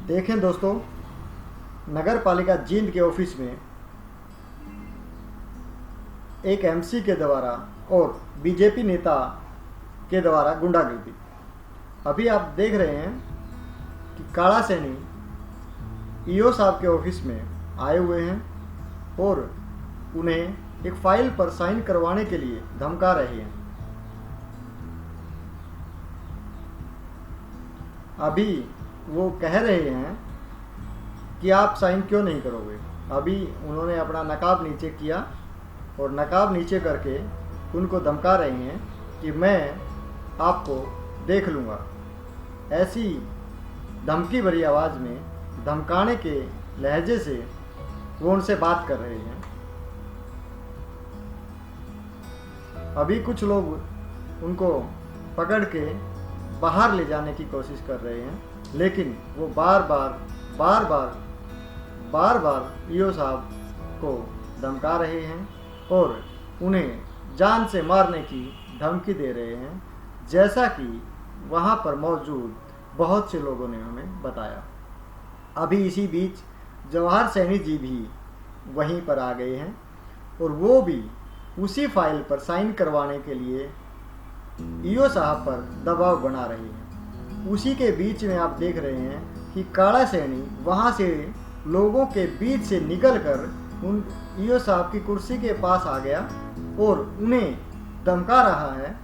देखें दोस्तों, नगर पालिका जींद के ऑफिस में एक एमसी के द्वारा और बीजेपी नेता के द्वारा गुंडागर्दी। अभी आप देख रहे हैं कि काला सैनी ईओ साहब के ऑफिस में आए हुए हैं और उन्हें एक फाइल पर साइन करवाने के लिए धमका रहे हैं। अभी वो कह रहे हैं कि आप साइन क्यों नहीं करोगे। अभी उन्होंने अपना नकाब नीचे किया और नकाब नीचे करके उनको धमका रहे हैं कि मैं आपको देख लूँगा। ऐसी धमकी भरी आवाज़ में, धमकाने के लहजे से वो उनसे बात कर रहे हैं। अभी कुछ लोग उनको पकड़ के बाहर ले जाने की कोशिश कर रहे हैं, लेकिन वो बार बार ईओ साहब को धमका रहे हैं और उन्हें जान से मारने की धमकी दे रहे हैं, जैसा कि वहाँ पर मौजूद बहुत से लोगों ने हमें बताया। अभी इसी बीच जवाहर सैनी जी भी वहीं पर आ गए हैं और वो भी उसी फाइल पर साइन करवाने के लिए ईओ साहब पर दबाव बना रहे हैं। उसी के बीच में आप देख रहे हैं कि काला सैनी वहाँ से लोगों के बीच से निकलकर उन ईओ साहब की कुर्सी के पास आ गया और उन्हें धमका रहा है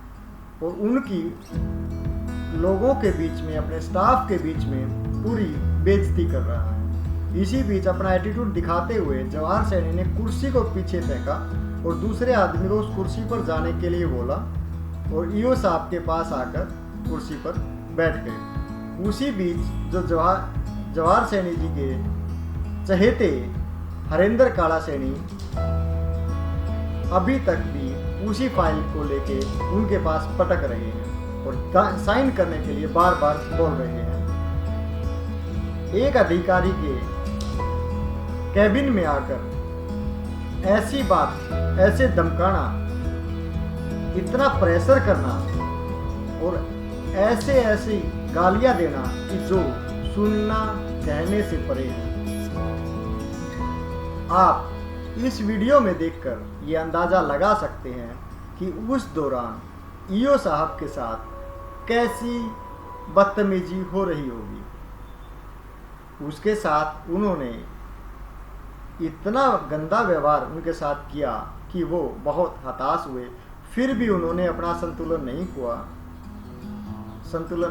और उनकी लोगों के बीच में, अपने स्टाफ के बीच में पूरी बेइज्जती कर रहा है। इसी बीच अपना एटीट्यूड दिखाते हुए जवाहर सैनी ने कुर्सी को पीछे फेंका और दूसरे आदमी को उस कुर्सी पर जाने के लिए बोला और ईओ साहब के पास आकर कुर्सी पर बैठ गए। उसी बीच जो जवाहर सैनी जी के चहेते हरेंद्र काला सैनी अभी तक भी उसी फाइल को लेके उनके पास पटक रहे हैं और साइन करने के लिए बार बार बोल रहे हैं। एक अधिकारी के कैबिन में आकर ऐसी बात, ऐसे धमकाना, इतना प्रेशर करना और ऐसी गालियां देना कि जो सुनना कहने से परे है। आप इस वीडियो में देखकर ये अंदाज़ा लगा सकते हैं कि उस दौरान ईओ साहब के साथ कैसी बदतमीजी हो रही होगी। उसके साथ उन्होंने इतना गंदा व्यवहार उनके साथ किया कि वो बहुत हताश हुए। फिर भी उन्होंने अपना संतुलन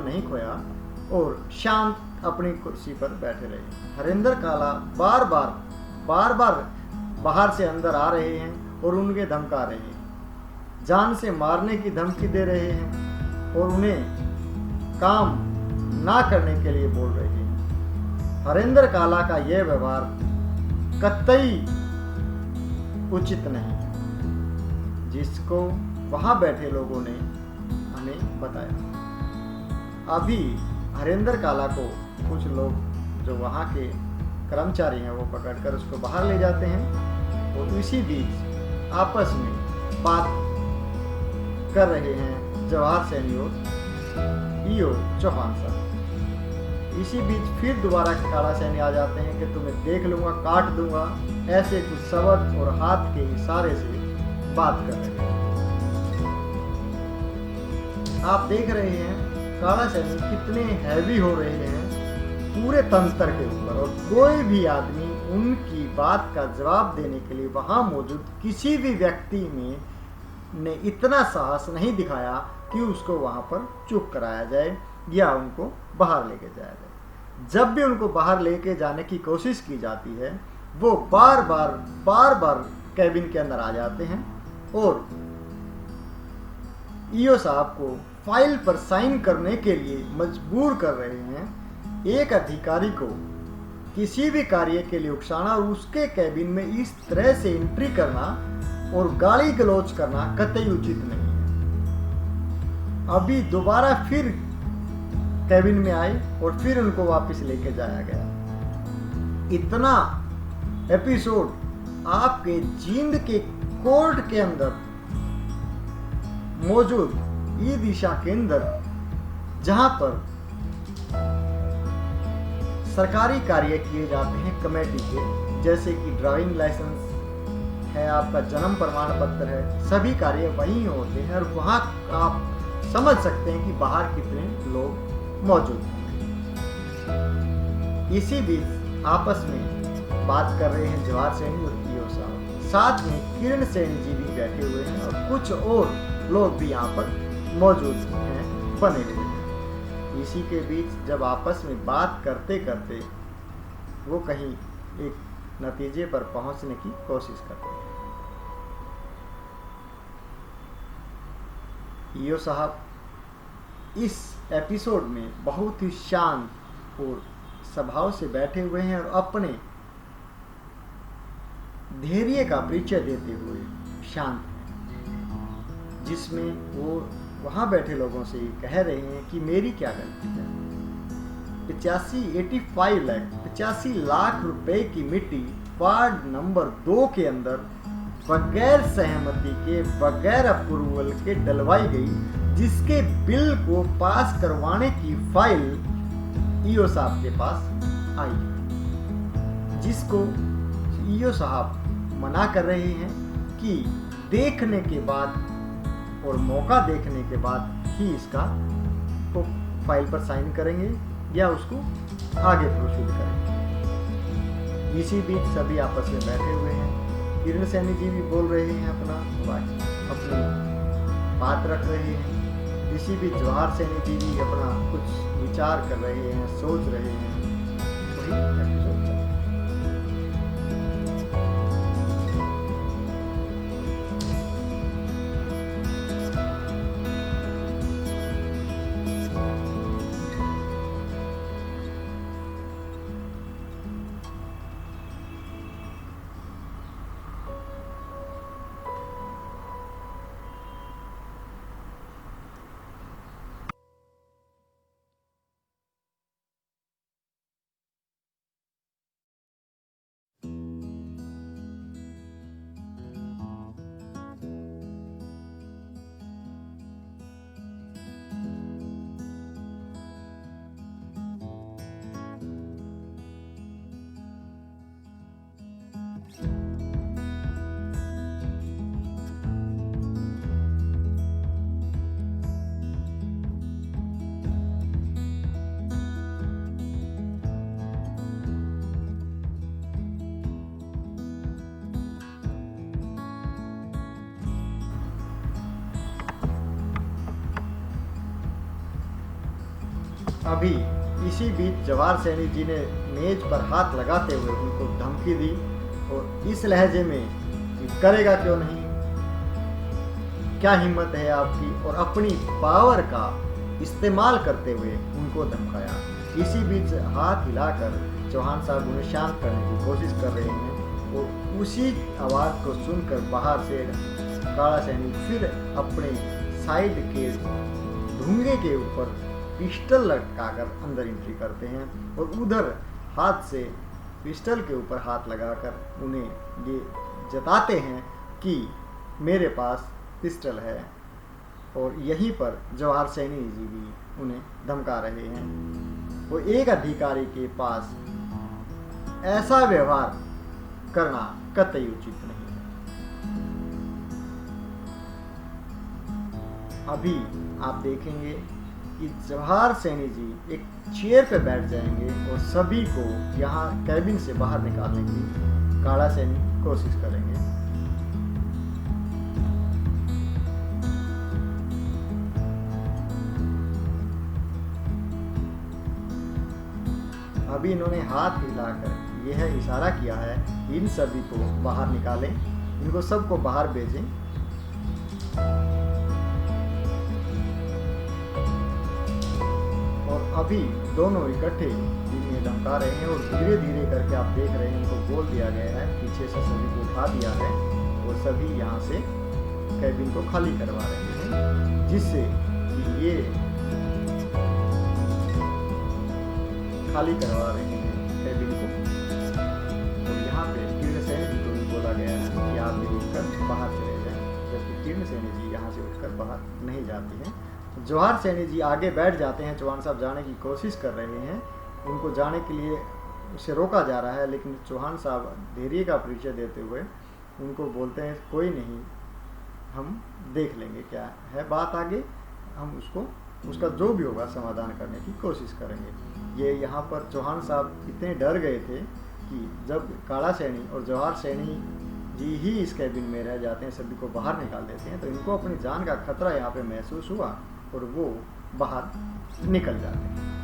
नहीं खोया और शांत अपनी कुर्सी पर बैठे रहे। हरेंद्र काला बार बार बाहर से अंदर आ रहे हैं और उनके धमका रहे हैं, जान से मारने की धमकी दे रहे हैं और उन्हें काम ना करने के लिए बोल रहे हैं। हरेंद्र काला का यह व्यवहार कतई उचित नहीं है, जिसको वहां बैठे लोगों ने हमें बताया। अभी हरेंद्र काला को कुछ लोग जो वहां के कर्मचारी हैं वो पकड़कर उसको बाहर ले जाते हैं और इसी बीच आपस में बात कर रहे हैं जवाहर सैनी और ईओ चौहान साहब। इसी बीच फिर दोबारा काला सैनी आ जाते हैं कि तुम्हें देख लूंगा, काट दूंगा, ऐसे कुछ शब्द और हाथ के इशारे से बात कर रहे हैं। आप देख रहे हैं काला सैनी कितने हैवी हो रहे हैं पूरे तंत्र के ऊपर और कोई भी आदमी उनकी बात का जवाब देने के लिए वहां मौजूद किसी भी व्यक्ति ने इतना साहस नहीं दिखाया कि उसको वहां पर चुप कराया जाए या उनको बाहर लेके जाया जाए। जब भी उनको बाहर लेके जाने की कोशिश की जाती है वो बार बार कैबिन के अंदर आ जाते हैं और ईओ साहब को फाइल पर साइन करने के लिए मजबूर कर रहे हैं। एक अधिकारी को किसी भी कार्य के लिए उकसाना और उसके कैबिन में इस तरह से एंट्री करना और गाली गलौज करना कतई उचित नहीं है। अभी दोबारा फिर कैबिन में आए और फिर उनको वापस लेके जाया गया। इतना एपिसोड आपके जींद के कोर्ट के अंदर मौजूद ई दिशा केंद्र, जहां पर सरकारी कार्य किए जाते हैं कमेटी के, जैसे कि ड्राइविंग लाइसेंस है, आपका जन्म प्रमाण पत्र है, सभी कार्य वहीं होते हैं और वहाँ आप समझ सकते हैं कि बाहर कितने लोग मौजूद हैं। इसी बीच आपस में बात कर रहे हैं जवाहर सैनी और ईओ साहब, साथ में किरण सैनी जी भी बैठे हुए हैं और कुछ और लोग भी यहाँ पर मौजूद हैं, बने हुए हैं। इसी के बीच जब आपस में बात करते करते वो कहीं एक नतीजे पर पहुंचने की कोशिश करते हैं। ईओ साहब इस एपिसोड में बहुत ही शांत और स्वभाव से बैठे हुए हैं और अपने धैर्य का परिचय देते हुए शांत हैं, जिसमें वो वहां बैठे लोगों से कह रहे हैं कि मेरी क्या गलती है। 85 लाख रुपए की मिट्टी वार्ड नंबर 2 के अंदर बगैर सहमति के, बगैर अप्रूवल के डलवाई गई, जिसके बिल को पास करवाने की फाइल ईओ साहब के पास आई, जिसको ईओ साहब मना कर रहे हैं कि देखने के बाद और मौका देखने के बाद ही इसका वो फाइल पर साइन करेंगे या उसको आगे प्रोसीड करेंगे। इसी बीच सभी आपस में बैठे हुए हैं। किरण सैनी जी भी बोल रहे हैं, अपनी बात रख रहे हैं। इसी बीच जवाहर सैनी जी भी अपना कुछ विचार कर रहे हैं, सोच रहे हैं। वही एपिसोड चल रहा है। अभी इसी बीच जवाहर सैनी जी ने मेज पर हाथ लगाते हुए उनको धमकी दी और इस लहजे में कि करेगा क्यों नहीं, क्या हिम्मत है आपकी, और अपनी पावर का इस्तेमाल करते हुए उनको धमकाया। इसी बीच हाथ हिलाकर चौहान साहब उन्हें शांत करने की कोशिश कर रहे हैं और उसी आवाज़ को सुनकर बाहर से काला सैनी फिर अपने साइड के ढूंगे के ऊपर पिस्टल लटकाकर अंदर एंट्री करते हैं और उधर हाथ से पिस्टल के ऊपर हाथ लगाकर उन्हें ये जताते हैं कि मेरे पास पिस्टल है। और यहीं पर जवाहर सैनी जी भी उन्हें धमका रहे हैं। वो एक अधिकारी के पास ऐसा व्यवहार करना कतई उचित नहीं है। अभी आप देखेंगे कि जवाहर सैनी जी एक चेयर पे बैठ जाएंगे और सभी को यहाँ कैबिन से बाहर निकालने की काला सैनी कोशिश करेंगे। अभी इन्होंने हाथ हिलाकर यह इशारा किया है कि इन सभी को बाहर निकालें, इनको सबको बाहर भेजें। और अभी दोनों इकट्ठे इन्हें धमका रहे हैं और धीरे धीरे करके आप देख रहे हैं इनको बोल दिया गया है, पीछे से सभी को उठा दिया है और सभी यहाँ से कैबिन को खाली करवा रहे हैं, जिससे ये खाली करवा रहे हैं कैबिन को। और यहाँ पे किरण सैनी जी को भी बोला गया है कि आप भी उठकर बाहर चले जाएं, जबकि किरण सैनी जी यहाँ से उठकर बाहर नहीं जाती हैं। जवाहर सैनी जी आगे बैठ जाते हैं, चौहान साहब जाने की कोशिश कर रहे हैं उनको जाने के लिए उसे रोका जा रहा है, लेकिन चौहान साहब धैर्य का परिचय देते हुए उनको बोलते हैं कोई नहीं, हम देख लेंगे क्या है बात आगे, हम उसका जो भी होगा समाधान करने की कोशिश करेंगे। ये यहाँ पर चौहान साहब इतने डर गए थे कि जब काला सैनी और जवाहर सैनी जी ही इस कैबिन में रह जाते हैं, सभी को बाहर निकाल देते हैं, तो इनको अपनी जान का खतरा यहाँ पे महसूस हुआ और वो बाहर निकल जाते हैं।